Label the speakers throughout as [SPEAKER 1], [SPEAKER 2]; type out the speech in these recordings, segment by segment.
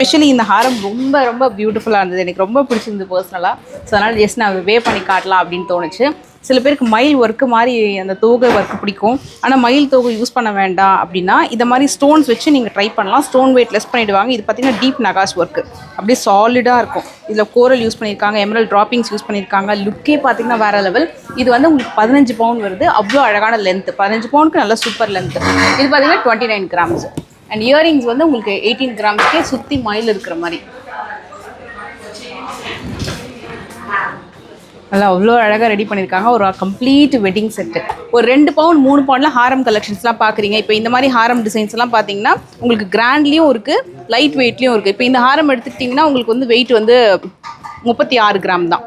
[SPEAKER 1] Specially இந்த ஹாரம் ரொம்ப ரொம்ப பியூட்டிஃபுல்லாக இருந்தது. எனக்கு ரொம்ப பிடிச்சிருந்தது பர்சனலாக. ஸோ அதனால் ஜஸ்ட் நான் பண்ணி காட்டலாம் அப்படின்னு தோணுச்சு. சில பேருக்கு மயில் ஒர்க்கு மாதிரி அந்த தோகை ஒர்க்கு பிடிக்கும். ஆனால் மயில் தோகை யூஸ் பண்ண வேண்டாம் அப்படின்னா இந்த மாதிரி ஸ்டோன்ஸ் வச்சு நீங்கள் ட்ரை பண்ணலாம். ஸ்டோன் வெயிட் லெஸ் பண்ணிவிடுவாங்க. இது பார்த்திங்கன்னா டீப் நகாஸ் ஒர்க்கு அப்படியே சாலிடாக இருக்கும். இதில் கோரல் யூஸ் பண்ணியிருக்காங்க, எமரல் ட்ராப்பிங்ஸ் யூஸ் பண்ணியிருக்காங்க. லுக்கே பார்த்திங்கன்னா வேறு லெவல். இது வந்து உங்களுக்கு 15 பவுன் வருது. அவ்வளோ அழகான லென்த்து. 15 பவுனுக்கு நல்ல சூப்பர் லென்த்து. இது பார்த்திங்கன்னா 29 கிராம்ஸ். அண்ட் இயரிங்ஸ் வந்து உங்களுக்கு 18 கிராம்ஸ்க்கே சுற்றி மயில் இருக்கிற மாதிரி நல்லா அவ்வளோ அழகாக ரெடி பண்ணியிருக்காங்க. ஒரு கம்ப்ளீட் வெட்டிங் செட்டு. ஒரு 2 பவுண்ட் 3 பவுண்டில் ஹாரம் கலெக்ஷன்ஸ்லாம் பார்க்குறீங்க. இப்போ இந்த மாதிரி ஹாரம் டிசைன்ஸ்லாம் பார்த்தீங்கன்னா உங்களுக்கு கிராண்ட்லேயும் இருக்குது, லைட் வெயிட்லேயும் இருக்குது. இப்போ இந்த ஹாரம் எடுத்துக்கிட்டிங்கன்னா உங்களுக்கு வந்து வெயிட் வந்து 36 கிராம் தான்.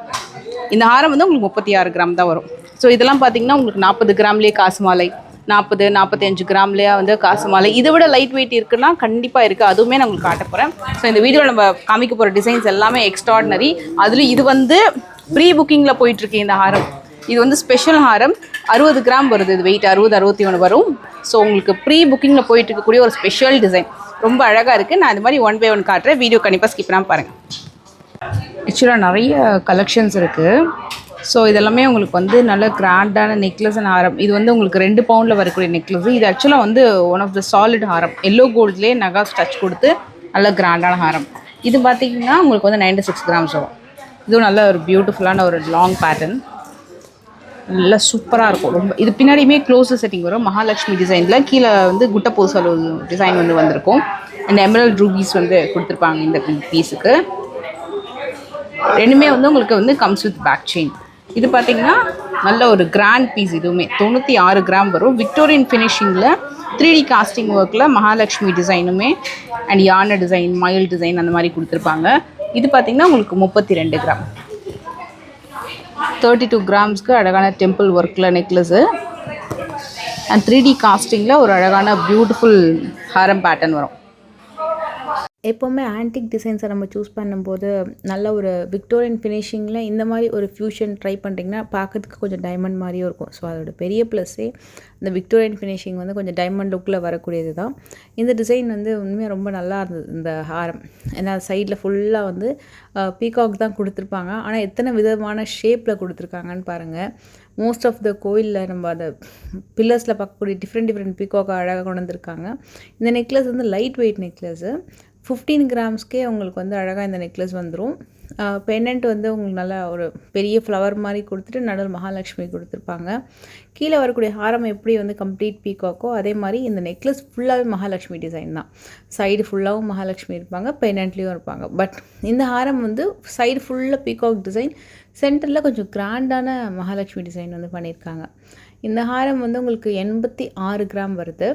[SPEAKER 1] இந்த ஹாரம் வந்து உங்களுக்கு 36 கிராம் தான் வரும். ஸோ இதெல்லாம் பார்த்தீங்கன்னா உங்களுக்கு 40 கிராம்லேயே காசு மாலை, 40-45 கிராம்லேயே வந்து காசு மாலை. இதை விட லைட் வெயிட் இருக்குன்னா கண்டிப்பாக இருக்குது. அதுவுமே நான் உங்களுக்கு காட்ட போகிறேன். ஸோ இந்த வீடியோவில் நம்ம காமிக்க போகிற டிசைன்ஸ் எல்லாமே எக்ஸ்ட்ராடினரி. அதில் இது வந்து ப்ரீ புக்கிங்கில் போயிட்டுருக்கு இந்த ஹாரம். இது வந்து ஸ்பெஷல் ஹாரம். 60 கிராம் வருது. இது வெயிட் 60-61 வரும். ஸோ உங்களுக்கு ப்ரீ புக்கிங்கில் போயிட்டு இருக்கக்கூடிய ஒரு ஸ்பெஷல் டிசைன். ரொம்ப அழகாக இருக்குது. நான் இது மாதிரி 1 by 1 காட்டுறேன். வீடியோ கண்டிப்பாக ஸ்கிப் பண்ணாமல் பாருங்கள். ஆக்சுவலாக நிறைய கலெக்ஷன்ஸ் இருக்குது. ஸோ இதெல்லாமே உங்களுக்கு வந்து நல்ல கிராண்டான நெக்லஸ் அண்ட் ஹாரம். இது வந்து உங்களுக்கு 2 பவுண்டில் வரக்கூடிய நெக்லஸ். இது ஆக்சுவலாக வந்து one of the solid Haram. Yellow கோல்ட்லேயே நகாஸ் touch கொடுத்து நல்ல கிராண்டான ஹாரம். இது பார்த்திங்கன்னா உங்களுக்கு வந்து 96 கிராம்ஸ் வரும். இதுவும் நல்ல ஒரு பியூட்டிஃபுல்லான ஒரு லாங் பேட்டர்ன். நல்லா சூப்பராக இருக்கும். ரொம்ப இது பின்னாடியுமே க்ளோஸர் செட்டிங் வரும். மகாலட்சுமி டிசைனில் கீழே வந்து குட்டப்பூசல் டிசைன் வந்து வந்திருக்கும். அண்ட் எமரல்ட் ரூபீஸ் வந்து கொடுத்துருப்பாங்க இந்த பீஸுக்கு. ரெண்டுமே வந்து உங்களுக்கு வந்து கம்ஸ் வித் பேக் செயின். இது பார்த்திங்கன்னா நல்ல ஒரு கிராண்ட் பீஸ். இதுவுமே 96 கிராம் வரும். விக்டோரியன் ஃபினிஷிங்கில் 3D காஸ்டிங் ஒர்க்கில் மகாலட்சுமி டிசைனுமே அண்ட் யானை டிசைன், மயில் டிசைன் அந்த மாதிரி கொடுத்துருப்பாங்க. இது பார்த்திங்கன்னா உங்களுக்கு 32 கிராம். 32 கிராம்ஸ்க்கு அழகான டெம்பிள் ஒர்க்கில் நெக்லஸ்ஸு அண்ட் 3D காஸ்டிங்கில் ஒரு அழகான பியூட்டிஃபுல் ஹாரம் பேட்டர்ன் வரும்.
[SPEAKER 2] எப்போவுமே ஆன்டிக் டிசைன்ஸை நம்ம சூஸ் பண்ணும்போது நல்ல ஒரு விக்டோரியன் ஃபினிஷிங்கில் இந்த மாதிரி ஒரு ஃப்யூஷன் ட்ரை பண்ணிட்டிங்கன்னா பார்க்கறதுக்கு கொஞ்சம் டைமண்ட் மாதிரியும் இருக்கும். ஸோ அதோட பெரிய ப்ளஸ்ஸே இந்த விக்டோரியன் ஃபினிஷிங் வந்து கொஞ்சம் டைமண்ட் லுக்கில் வரக்கூடியது தான். இந்த டிசைன் வந்து உண்மையாக ரொம்ப நல்லா இருந்தது இந்த ஹாரம். ஏன்னா சைடில் ஃபுல்லாக வந்து பீகாக் தான் கொடுத்துருப்பாங்க. ஆனால் எத்தனை விதமான ஷேப்பில் கொடுத்துருக்காங்கன்னு பாருங்கள். மோஸ்ட் ஆஃப் த கோயிலில் நம்ம அந்த பில்லர்ஸில் பார்க்கக்கூடிய டிஃப்ரெண்ட் பீகாக் அழகாக கொண்டு வந்திருக்காங்க. இந்த நெக்லஸ் வந்து லைட் வெயிட் நெக்லஸ்ஸு. 15 கிராம்ஸ்க்கே உங்களுக்கு வந்து அழகாக இந்த நெக்லஸ் வந்துடும். பெண்டன்ட் வந்து உங்களுக்கு நல்லா ஒரு பெரிய ஃப்ளவர் மாதிரி கொடுத்துட்டு நடுவில் மகாலட்சுமி கொடுத்துருப்பாங்க. கீழே வரக்கூடிய ஹாரம் எப்படி வந்து கம்ப்ளீட் பீகாக்கோ அதே மாதிரி இந்த நெக்லஸ் ஃபுல்லாகவே மகாலட்சுமி டிசைன் தான். சைடு ஃபுல்லாகவும் மகாலட்சுமி இருப்பாங்க, பெண்டன்ட்லேயும் இருப்பாங்க. பட் இந்த ஹாரம் வந்து சைடு ஃபுல்லாக பீகாக் டிசைன், சென்டரில் கொஞ்சம் கிராண்டான மகாலட்சுமி டிசைன் வந்து பண்ணியிருக்காங்க. இந்த ஹாரம் வந்து உங்களுக்கு 86 கிராம் வருது.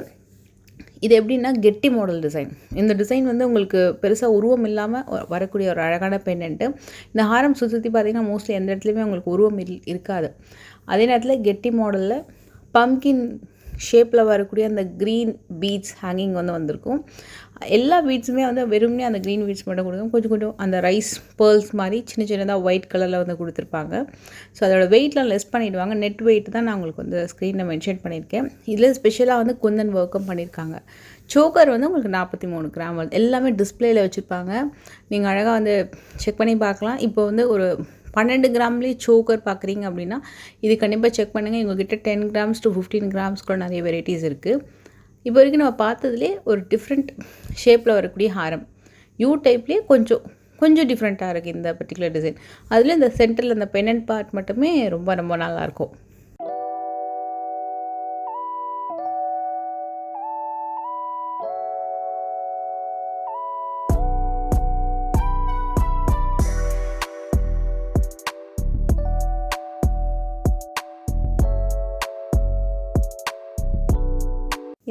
[SPEAKER 2] இது எப்படின்னா கெட்டி மாடல் டிசைன். இந்த டிசைன் வந்து உங்களுக்கு பெருசாக உருவம் இல்லாமல் வரக்கூடிய ஒரு அழகான பெண்டன்ட்டு. இந்த ஹாரம் சுற்றி பார்த்திங்கன்னா மோஸ்ட்லி எந்த இடத்துலையுமே உங்களுக்கு உருவம் இருக்காது. அதே நேரத்தில் கெட்டி மாடலில் பம்கின் ஷேப்பில் வரக்கூடிய அந்த க்ரீன் பீட்ஸ் ஹேங்கிங் வந்து வந்திருக்கும். எல்லா பீட்ஸுமே வந்து வெறும்னே அந்த க்ரீன் பீட்ஸ் மட்டும் கொடுக்கும். கொஞ்சம் அந்த ரைஸ் பேர்ல்ஸ் மாதிரி சின்னதாக ஒயிட் கலரில் வந்து கொடுத்துருப்பாங்க. ஸோ அதோட வெயிட்லாம் லெஸ் பண்ணிவிடுவாங்க. நெட் வெயிட் தான் நான் உங்களுக்கு வந்து ஸ்க்ரீனில் மென்ஷன் பண்ணியிருக்கேன். இதில் ஸ்பெஷலாக வந்து குந்தன் ஒர்க்கும் பண்ணியிருக்காங்க. சோக்கர் வந்து உங்களுக்கு 43 கிராம் வருது. எல்லாமே டிஸ்பிளேயில் வச்சுருப்பாங்க. நீங்கள் அழகாக வந்து செக் பண்ணி பார்க்கலாம். இப்போ வந்து ஒரு 12 கிராம்லேயே சோக்கர் பார்க்குறீங்க அப்படின்னா இது கண்டிப்பாக செக் பண்ணுங்கள். எங்கள்கிட்ட 10 கிராம்ஸ் to 15 கிராம்ஸ் கூட நிறைய வெரைட்டிஸ் இருக்குது. இப்போ வரைக்கும் நம்ம பார்த்ததுலேயே ஒரு டிஃப்ரெண்ட் ஷேப்பில் வரக்கூடிய ஹாரம். யூ டைப்லேயே கொஞ்சம் டிஃப்ரெண்ட்டாக இருக்குது இந்த பர்டிகுலர் டிசைன். அதில் இந்த சென்டரில் அந்த பெண்டன்ட் பார்ட் மட்டுமே ரொம்ப நல்லாயிருக்கும்.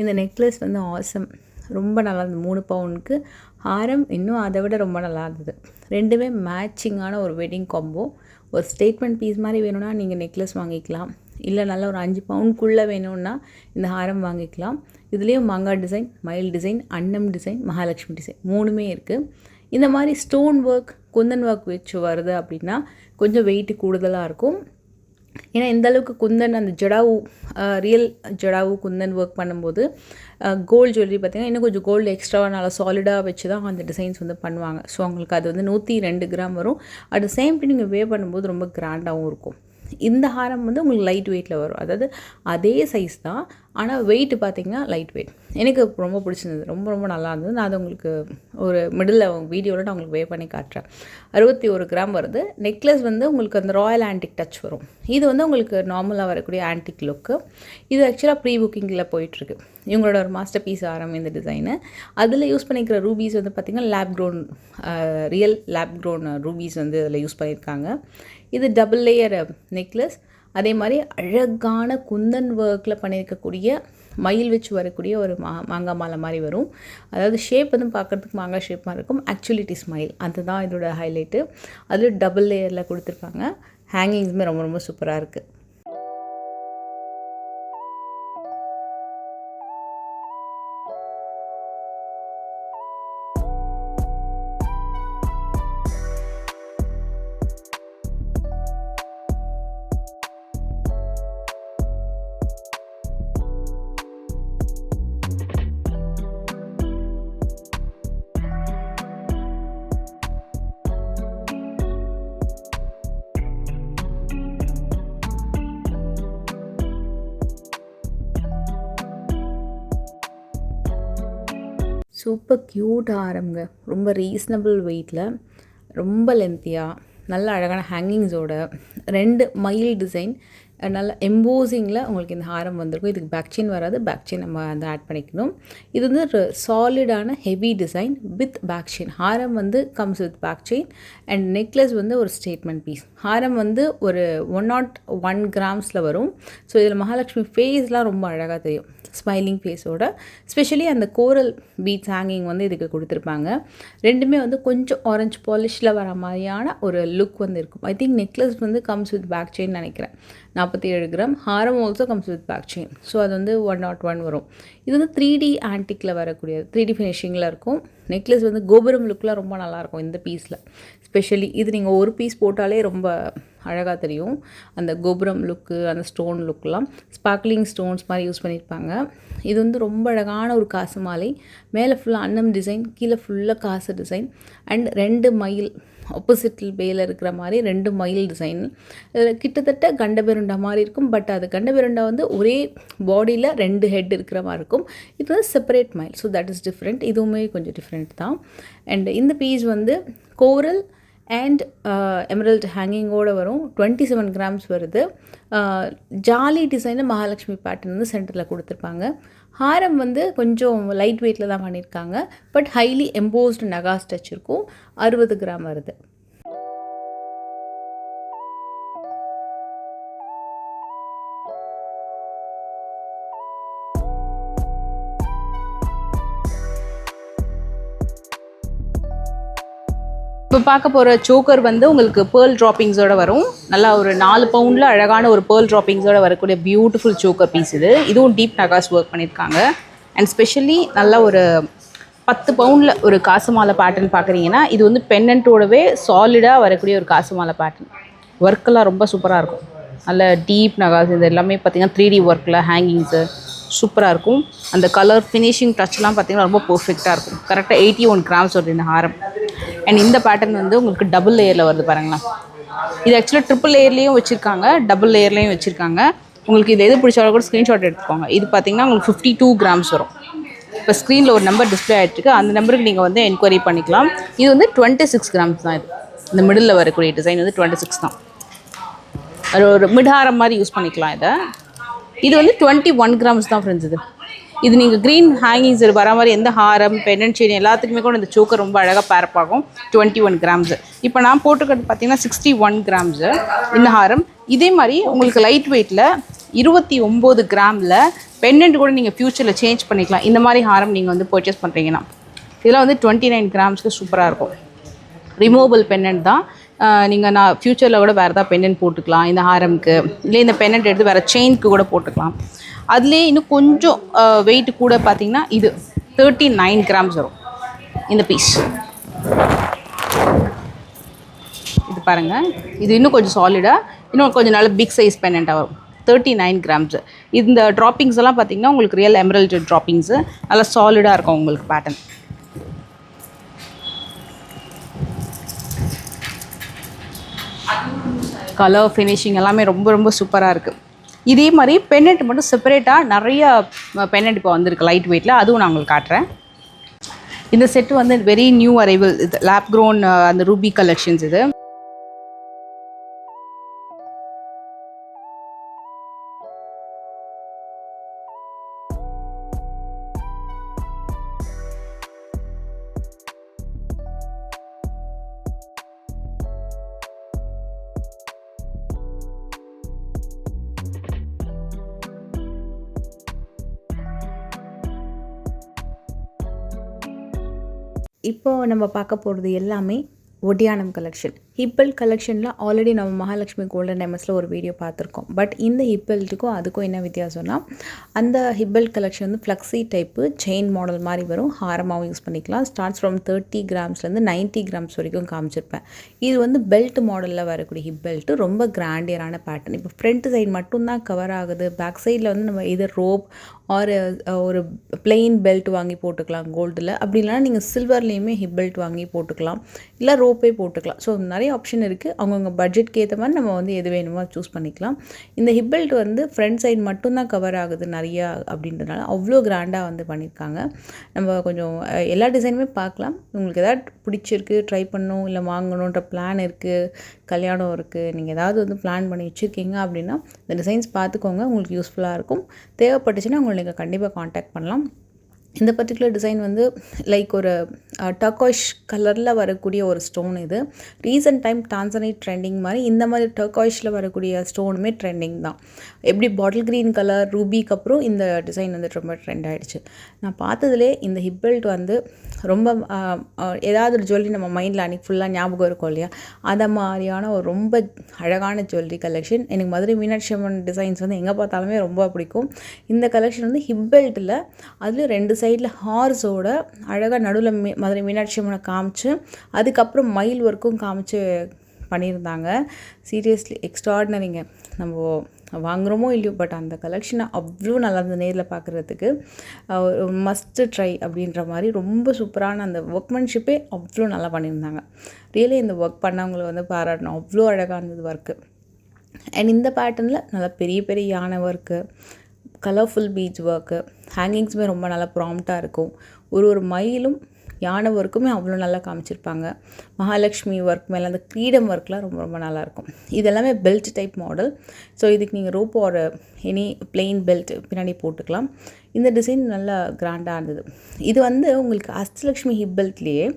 [SPEAKER 2] இந்த நெக்லஸ் வந்து ஆசம். ரொம்ப நல்லா இருந்தது. 3 பவுனுக்கு ஹாரம் இன்னும் அதை விட ரொம்ப நல்லா இருந்தது. ரெண்டுமே மேட்சிங்கான ஒரு வெட்டிங் காம்போ. ஒரு ஸ்டேட்மெண்ட் பீஸ் மாதிரி வேணும்னா நீங்கள் நெக்லஸ் வாங்கிக்கலாம். இல்லை நல்லா ஒரு 5 பவுனுக்குள்ளே வேணும்னா இந்த ஹாரம் வாங்கிக்கலாம். இதுலேயும் மாங்காய் டிசைன், மயில் டிசைன், அன்னம் டிசைன், மகாலட்சுமி டிசைன் 3மே இருக்குது. இந்த மாதிரி ஸ்டோன் ஒர்க், குந்தன் ஒர்க் வச்சு வருது அப்படின்னா கொஞ்சம் வெயிட் கூடுதலாக இருக்கும். ஏன்னா இந்த அளவுக்கு குந்தன் அந்த ஜடாவு ரியல் ஜடாவு குந்தன் ஒர்க் பண்ணும்போது கோல்டு ஜுவல்லரி பார்த்திங்கன்னா இன்னும் கொஞ்சம் கோல்டு எக்ஸ்ட்ராவாக நல்லா சாலிடாக வச்சு தான் அந்த டிசைன்ஸ் வந்து பண்ணுவாங்க. ஸோ அவங்களுக்கு அது வந்து 102 கிராம் வரும். அட் த சேம் டைம் நீங்கள் வேர் பண்ணும்போது ரொம்ப கிராண்டாகவும் இருக்கும். இந்த ஹாரம் வந்து உங்களுக்கு லைட் வெயிட்டில் வரும். அதாவது அதே சைஸ் தான், ஆனால் வெயிட் பார்த்திங்கன்னா லைட் வெயிட். எனக்கு ரொம்ப பிடிச்சிருந்தது, ரொம்ப ரொம்ப நல்லா இருந்தது. நான் அது உங்களுக்கு ஒரு மிடில் வீடியோவில் நான் உங்களுக்கு வேர் பண்ணி காட்டுறேன். 61 கிராம் வருது. நெக்லஸ் வந்து உங்களுக்கு அந்த ராயல் ஆன்டிக் டச் வரும். இது வந்து உங்களுக்கு நார்மலாக வரக்கூடிய ஆன்டிக் லுக்கு. இது ஆக்சுவலாக ப்ரீ புக்கிங்கில் போயிட்டுருக்கு. இவங்களோட ஒரு மாஸ்டர் பீஸ் ஆரம் இந்த டிசைனு. அதில் யூஸ் பண்ணிக்கிற ரூபீஸ் வந்து பார்த்திங்கன்னா lab grown real lab grown rupees வந்து அதில் யூஸ் பண்ணியிருக்காங்க. இது டபுள் லேயர் நெக்லஸ். அதே மாதிரி அழகான குந்தன் ஒர்க்கில் பண்ணியிருக்கக்கூடிய மயில் வச்சு வரக்கூடிய ஒரு மாங்காய் மாலை மாதிரி வரும். அதாவது ஷேப் வந்து பார்க்குறதுக்கு மாங்காய் ஷேப் மாதிரி இருக்கும். Actually it is smile. அதுதான் இதோட ஹைலைட்டு. அதில் டபுள் லேயரில் கொடுத்துருப்பாங்க. ஹேங்கிங்ஸுமே ரொம்ப ரொம்ப சூப்பராக இருக்குது. சூப்பர் க்யூட் ஆரம்ங்க. ரொம்ப ரீசனபிள் வெயிட்டில், ரொம்ப லென்த்தியாக, நல்ல அழகான ஹேங்கிங்ஸோட 2 மயில் டிசைன், நல்ல எம்போசிங்கில் உங்களுக்கு இந்த ஹாரம் வந்திருக்கும். இதுக்கு பேக் செயின் வராது. பேக் செயின் நம்ம வந்து ஆட் பண்ணிக்கணும். இது வந்து ஒரு சாலிடான heavy design with back chain. ஹாரம் வந்து comes with back chain and necklace வந்து ஒரு ஸ்டேட்மெண்ட் பீஸ். ஹாரம் வந்து ஒரு 101 கிராம்ஸில் வரும். ஸோ இதில் மகாலட்சுமி ஃபேஸ்லாம் ரொம்ப அழகாக தெரியும், ஸ்மைலிங் ஃபேஸோட. ஸ்பெஷலி அந்த கோரல் பீட்ஸ் ஹேங்கிங் வந்து இதுக்கு கொடுத்துருப்பாங்க. ரெண்டுமே வந்து கொஞ்சம் ஆரஞ்சு பாலிஷில் வர மாதிரியான ஒரு லுக் வந்து இருக்கும். ஐ திங்க் நெக்லஸ் வந்து கம்ஸ் வித் பேக் செயின் நினைக்கிறேன். 47 கிராம். ஹாரம் also comes with back chain. So அது வந்து 101 வரும். இது வந்து 3D ஆன்டிக்கில் வரக்கூடியது, 3D ஃபினிஷிங்கில் இருக்கும். நெக்லஸ் வந்து கோபுரம் லுக்கில் ரொம்ப நல்லாயிருக்கும் இந்த பீஸில். ஸ்பெஷலி இது நீங்கள் ஒரு பீஸ் போட்டாலே ரொம்ப அழகாக தெரியும். அந்த கோபுரம் லுக்கு, அந்த ஸ்டோன் லுக்கெலாம் ஸ்பார்க்லிங் ஸ்டோன்ஸ் மாதிரி யூஸ் பண்ணியிருப்பாங்க. இது வந்து ரொம்ப அழகான ஒரு காசு மாலை. மேலே ஃபுல்லாக அன்னம் டிசைன், கீழே ஃபுல்லாக காசு டிசைன் அண்ட் 2 மயில் ஆப்போசிட்டில் பேல இருக்கிற மாதிரி 2 மயில் டிசைன். கிட்டத்தட்ட கண்டபெருண்டா மாதிரி இருக்கும். பட் அது கண்டபெருண்டா வந்து ஒரே பாடியில் 2 ஹெட் இருக்கிற மாதிரி இருக்கும். இது வந்து செப்பரேட் மயில். So that is different. இதுவுமே கொஞ்சம் டிஃப்ரெண்ட் தான். அண்ட் இந்த பீஸ் வந்து கோரல் அண்ட் எமரல்ட் ஹேங்கிங்கோடு வரும். 27 கிராம்ஸ் வருது. ஜாலி டிசைனில் மகாலட்சுமி பேட்டர்ன் வந்து சென்டரில் கொடுத்துருப்பாங்க. ஹாரம் வந்து கொஞ்சம் லைட் வெயிட்டில் தான் பண்ணியிருக்காங்க. பட் ஹைலி எம்போஸ்டு நகாஸ் டச் இருக்கும். 60 கிராம் வருது.
[SPEAKER 1] இப்போ பார்க்க போகிற சோக்கர் வந்து உங்களுக்கு பேர்ல் ட்ராப்பிங்ஸோடு வரும். நல்லா ஒரு 4 பவுண்டில் அழகான ஒரு பேர்ல் ட்ராப்பிங்ஸோடு வரக்கூடிய பியூட்டிஃபுல் சோக்கர் பீஸ் இது. இதுவும் டீப் நகாஸ் ஒர்க் பண்ணியிருக்காங்க. அண்ட் ஸ்பெஷலி நல்லா ஒரு 10 பவுண்டில் ஒரு காசு மாலை பேட்டர்ன் பார்க்குறீங்கன்னா இது வந்து பென்னண்ட்டோடவே சாலிடாக வரக்கூடிய ஒரு காசு மாலை பேட்டர்ன். ஒர்க்கெல்லாம் ரொம்ப சூப்பராக இருக்கும். நல்ல டீப் நகாஸ் இது எல்லாமே பார்த்திங்கன்னா 3D ஒர்க்கில் ஹேங்கிங்ஸு சூப்பராக இருக்கும். அந்த கலர் ஃபினிஷிங் டச்லாம் பார்த்திங்கன்னா ரொம்ப பர்ஃபெக்டாக இருக்கும். கரெக்டாக 81 கிராம்ஸ் வருது இந்த ஹாரம். அண்ட் இந்த பேட்டர்ன் வந்து உங்களுக்கு டபுள் லேயரில் வருது பாருங்களேன். இது ஆக்சுவலாக ட்ரிபிள் லேயர்லேயும் வச்சுருக்காங்க, டபுள் லேயர்லேயும் வச்சுருக்காங்க. உங்களுக்கு இது எது பிடிச்சாலும் கூட ஸ்க்ரீன்ஷாட் எடுத்துக்கோங்க. இது பார்த்திங்கன்னா உங்களுக்கு 52 கிராம்ஸ் வரும். இப்போ ஸ்க்ரீனில் ஒரு நம்பர் டிஸ்பிளே ஆகிட்டுருக்கு, அந்த நம்பருக்கு நீங்கள் வந்து என்கொயரி பண்ணிக்கலாம். இது வந்து 26 கிராம்ஸ் தான். இது இந்த மிடில் வரக்கூடிய டிசைன் வந்து 26 தான். அது ஒரு மிட்ஹாரம் மாதிரி யூஸ் பண்ணிக்கலாம் இதை. இது வந்து 21 கிராம்ஸ் தான் ஃப்ரெண்ட்ஸ். இது நீங்கள் க்ரீன் ஹேங்கிங்ஸ் வர மாதிரி எந்த ஹாரம் பென்னன் செயின் எல்லாத்துக்குமே கூட இந்த சோக்கர் ரொம்ப அழகாக பேரப் ஆகும். 21 கிராம்ஸு. இப்போ நான் போட்டுக்கிறது பார்த்தீங்கன்னா 61 கிராம்ஸு இந்த ஹாரம். இதே மாதிரி உங்களுக்கு லைட் வெயிட்டில் 29 கிராமில் பென்னண்ட் கூட நீங்கள் ஃப்யூச்சரில் சேஞ்ச் பண்ணிக்கலாம். இந்த மாதிரி ஹாரம் நீங்கள் வந்து பர்ச்சேஸ் பண்ணுறீங்கன்னா இதெல்லாம் வந்து 29 கிராம்ஸ்க்கு சூப்பராக இருக்கும். ரிமூவபிள் பென்னண்ட் தான். நீங்கள் நான் ஃப்யூச்சரில் கூட வேறு ஏதாவது பென்னண்ட் போட்டுக்கலாம் இந்த ஹாரம்க்கு. இல்லை இந்த பென்னண்ட் எடுத்து வேறு செயினுக்கு கூட போட்டுக்கலாம். அதுலேயே இன்னும் கொஞ்சம் வெயிட் கூட பார்த்தீங்கன்னா இது 39 கிராம்ஸ் வரும் இந்த பீஸ். இது பாருங்கள், இது இன்னும் கொஞ்சம் சாலிடாக இன்னும் கொஞ்சம் நல்ல பிக் சைஸ் பெண்டண்ட்டாக வரும். 39 கிராம்ஸ். இந்த ட்ராப்பிங்ஸ் எல்லாம் பார்த்தீங்கன்னா உங்களுக்கு ரியல் எமரல்டு ட்ராப்பிங்ஸு, நல்லா சாலிடாக இருக்கும் உங்களுக்கு பேட்டர்ன். கலர் ஃபினிஷிங் எல்லாமே ரொம்ப ரொம்ப சூப்பராக இருக்குது. இதே மாதிரி பென்னட் மட்டும் செப்பரேட்டாக நிறைய பென்னட் இப்போ வந்திருக்கு லைட் வெயிட்டில், அதுவும் நான் உங்களுக்கு காட்டுறேன். இந்த செட்டு வந்து வெரி நியூ அரைவல், இது லேப் க்ரோன் அந்த ரூபி கலெக்ஷன்ஸ். இது
[SPEAKER 2] இப்போ நம்ம பார்க்க போகிறது எல்லாமே ஒடியானம் கலெக்ஷன். ஹிப்பல் கலெக்ஷனில் ஆல்ரெடி நம்ம மகாலட்சுமி கோல்டன் டைமண்ட்ஸில் ஒரு வீடியோ பார்த்துருக்கோம். பட் இந்த ஹிப்பல்ட்டுக்கும் அதுக்கும் என்ன வித்தியாசம்னா, அந்த ஹிப்பல் கலெக்ஷன் வந்து ஃப்ளக்ஸி டைப்பு செயின் மாடல் மாதிரி வரும். ஹாரமாகவும் யூஸ் பண்ணிக்கலாம். ஸ்டார்ட்ஸ் ஃப்ரம் 30 கிராம்ஸ்லேருந்து 90 கிராம்ஸ் வரைக்கும் காமிச்சிருப்பேன். இது வந்து பெல்ட் மாடலில் வரக்கூடிய ஹிப் பெல்ட்டு, ரொம்ப கிராண்டியரான பேட்டர்ன். இப்போ ஃப்ரண்ட் சைடு மட்டும்தான் கவர் ஆகுது. பேக் சைடில் வந்து நம்ம இது ரோப் ஆர் ஒரு பிளெயின் பெல்ட் வாங்கி போட்டுக்கலாம் கோல்டில். அப்படி இல்லைனா நீங்கள் சில்வர்லேயுமே ஹிப் பெல்ட் வாங்கி போட்டுக்கலாம், இல்லை ரோப்பே போட்டுக்கலாம். ஸோ நிறைய ஆப்ஷன் இருக்குது. அவங்கவுங்க பட்ஜெட்க்கு ஏற்ற மாதிரி நம்ம வந்து எது வேணுமோ சூஸ் பண்ணிக்கலாம். இந்த ஹிப் பெல்ட் வந்து ஃப்ரண்ட் சைடு மட்டும்தான் கவர் ஆகுது நிறையா அப்படின்றதுனால அவ்வளோ கிராண்டாக வந்து பண்ணியிருக்காங்க. நம்ம கொஞ்சம் எல்லா டிசைனுமே பார்க்கலாம். உங்களுக்கு எதாவது பிடிச்சிருக்கு, ட்ரை பண்ணணும், இல்லை வாங்கணுன்ற பிளான் இருக்குது, கல்யாணம் இருக்குது, நீங்கள் ஏதாவது வந்து பிளான் பண்ணி வச்சுருக்கீங்க அப்படின்னா இந்த டிசைன்ஸ் பார்த்துக்கோங்க. உங்களுக்கு யூஸ்ஃபுல்லாக இருக்கும். தேவைப்பட்டுச்சுன்னா உங்களை நீங்கள் கண்டிப்பாக காண்டாக்ட் பண்ணலாம். இந்த பர்டிகுலர் டிசைன் வந்து லைக் ஒரு டர்காய்ஷ் கலரில் வரக்கூடிய ஒரு ஸ்டோன். இது ரீசன்ட் டைம் டான்சனைட் ட்ரெண்டிங் மாதிரி இந்த மாதிரி டர்காய்ஷில் வரக்கூடிய ஸ்டோனுமே ட்ரெண்டிங் தான். எப்படி பாட்டில் க்ரீன் கலர் ரூபிக்கு அப்புறம் இந்த டிசைன் வந்து ரொம்ப ட்ரெண்ட் ஆகிடுச்சு. நான் பார்த்ததுலே இந்த ஹிப் பெல்ட் வந்து ரொம்ப ஏதாவது ஒரு ஜுவல்லரி நம்ம மைண்டில் அன்றைக்கி ஃபுல்லாக ஞாபகம் இருக்கும் இல்லையா, அதை மாதிரியான ஒரு ரொம்ப அழகான ஜுவல்லரி கலெக்ஷன். எனக்கு மதுரை மீனாட்சி அம்மன் டிசைன்ஸ் வந்து எங்கே பார்த்தாலுமே ரொம்ப பிடிக்கும். இந்த கலெக்ஷன் வந்து ஹிப் பெல்ட்டில் அதுலேயும் 2 சைடில் ஹார்ஸோட அழகாக நடுவில் மதுரை மீனாட்சி அம்மனை காமிச்சு அதுக்கப்புறம் மயில் ஒர்க்கும் காமிச்சு பண்ணியிருந்தாங்க. சீரியஸ்லி எக்ஸ்ட்ராடினரிங்க. நம்ம வாங்குகிறோமோ இல்லையோ, பட் அந்த கலெக்ஷனை அவ்வளோ நல்லா இருந்தது நேரில் பார்க்குறதுக்கு. மஸ்ட்டு ட்ரை அப்படின்ற மாதிரி ரொம்ப சூப்பரான அந்த ஒர்க்மேன்ஷிப்பே அவ்வளோ நல்லா பண்ணியிருந்தாங்க. ரியலி இந்த ஒர்க் பண்ணவங்களை வந்து பாராட்டணும். அவ்வளோ அழகாக இருந்தது ஒர்க்கு. அண்ட் இந்த பேட்டர்னில் நல்லா பெரிய பெரிய யானை ஒர்க்கு, கலர்ஃபுல் பீச் ஒர்க்கு, ஹேங்கிங்ஸுமே ரொம்ப நல்லா ப்ராம்ப்டாக இருக்கும். ஒரு மயிலும் யானை ஒர்க்குமே அவ்வளோ நல்லா காமிச்சிருப்பாங்க. மகாலட்சுமி ஒர்க் மேலே அந்த கிரீடம் ஒர்க்லாம் ரொம்ப ரொம்ப நல்லாயிருக்கும். இது எல்லாமே பெல்ட் டைப் மாடல். ஸோ இதுக்கு நீங்கள் ரோப் ஒரு எனி பிளெயின் பெல்ட் பின்னாடி போட்டுக்கலாம். இந்த டிசைன் நல்லா கிராண்டாக இருந்தது. இது வந்து உங்களுக்கு அஷ்டலக்ஷ்மி ஹிப் பெல்ட்லேயே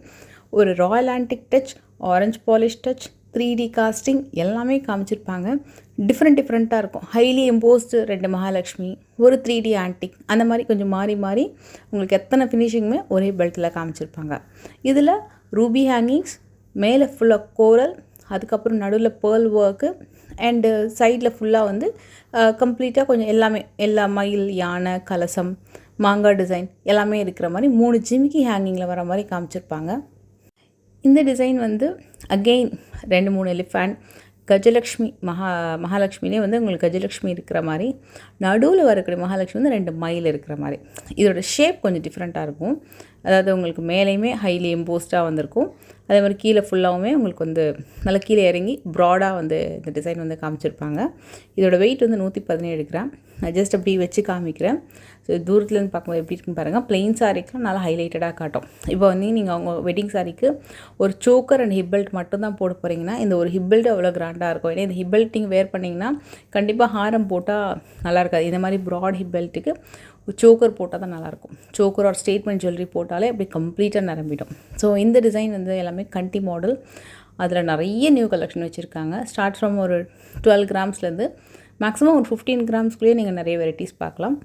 [SPEAKER 2] ஒரு royal antique touch, orange polish touch, 3D casting எல்லாமே காமிச்சிருப்பாங்க. டிஃப்ரெண்ட்டாக இருக்கும். ஹைலி எம்போஸ்டு 2 மகாலட்சுமி, ஒரு 3D ஆன்டிக், அந்த மாதிரி கொஞ்சம் மாறி மாறி உங்களுக்கு எத்தனை ஃபினிஷிங்குமே ஒரே பெல்ட்டில் காமிச்சிருப்பாங்க. இதில் ரூபி ஹேங்கிங்ஸ், மேலே ஃபுல்லாக கோரல், அதுக்கப்புறம் நடுவில் பேர்ல் ஒர்க்கு, அண்டு சைடில் ஃபுல்லாக வந்து கம்ப்ளீட்டாக கொஞ்சம் எல்லாமே எல்லா மயில், யானை, கலசம், மாங்காய் டிசைன் எல்லாமே இருக்கிற மாதிரி 3 ஜிமிக்கி ஹேங்கிங்கில் வர மாதிரி காமிச்சிருப்பாங்க. இந்த டிசைன் வந்து அகெயின் 2-3 எலிஃபேண்ட், கஜலக்ஷ்மி மகாலட்சுமிலே வந்து உங்களுக்கு கஜலக்ஷ்மி இருக்கிற மாதிரி, நடுவில் வரக்கூடிய மகாலட்சுமி வந்து 2 மயில் இருக்கிற மாதிரி. இதோட ஷேப் கொஞ்சம் டிஃப்ரெண்ட்டாக இருக்கும். அதாவது உங்களுக்கு மேலேயுமே ஹைலி எம்போஸ்டாக வந்திருக்கும். அதே மாதிரி கீழே ஃபுல்லாகவுமே உங்களுக்கு வந்து நல்லா கீழே இறங்கி ப்ராடாக வந்து இந்த டிசைன் வந்து காமிச்சிருப்பாங்க. இதோட வெயிட் வந்து 117 கிராம். நான் ஜஸ்ட் அப்படி வச்சு காமிக்கிறேன். ஸோ தூரத்துலேருந்து பார்க்கும்போது எப்படி இருக்குன்னு பாருங்கள். பிளெயின் சாரீக்கெலாம் நல்லா ஹைலைட்டடாக காட்டும். இப்போ வந்து நீங்கள் அவங்க வெட்டிங் சாரீக்கு ஒரு சோக்கர் அண்ட் ஹிப் பெல்ட் மட்டும் தான் போட போகிறீங்கன்னா இந்த ஒரு ஹிப் பெல்ட் அவ்வளோ கிராண்டாக இருக்கும். ஏன்னா இந்த ஹிப் பெல்ட் நீங்கள் வேர் பண்ணிங்கன்னா கண்டிப்பாக ஹாரம் போட்டால் நல்லா இருக்காது. இந்த மாதிரி ப்ராட் ஹிப் பெல்ட்டுக்கு சோக்கர் போட்டால் தான் நல்லாயிருக்கும். சோக்கர் ஒரு ஸ்டேட்மெண்ட் ஜுவல்லரி போட்டாலே அப்படி கம்ப்ளீட்டாக நிரம்பிடும். ஸோ இந்த டிசைன் வந்து எல்லாமே கண்டி மாடல். அதில் நிறைய நியூ கலெக்ஷன் வச்சுருக்காங்க. ஸ்டார்ட் ஃப்ரம் ஒரு 12 கிராம்ஸ்லேருந்து மேக்ஸிமம் ஒரு 15 கிராம்ஸ்குள்ளேயே நீங்கள் நிறைய வெரைட்டிஸ் பார்க்கலாம்.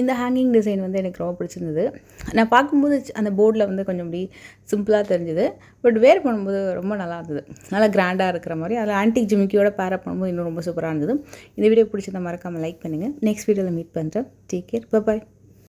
[SPEAKER 2] இந்த ஹேங்கிங் டிசைன் வந்து எனக்கு ரொம்ப பிடிச்சிருந்தது. நான் பார்க்கும்போது அந்த போர்டில் வந்து கொஞ்சம் அப்படி சிம்பிளாக தெரிஞ்சுது. பட் வேர் பண்ணும்போது ரொம்ப நல்லா இருந்தது. நல்லா கிராண்டாக இருக்கிற மாதிரி. அதில் ஆன்டிக் ஜிமிக்கியோட பேரப் பண்ணும்போது இன்னும் ரொம்ப சூப்பராக இருந்தது. இந்த வீடியோ பிடிச்சிருந்தா மறக்காமல் லைக் பண்ணுங்கள். நெக்ஸ்ட் வீடியோவில் மீட் பண்ணுறேன். Take care. பை.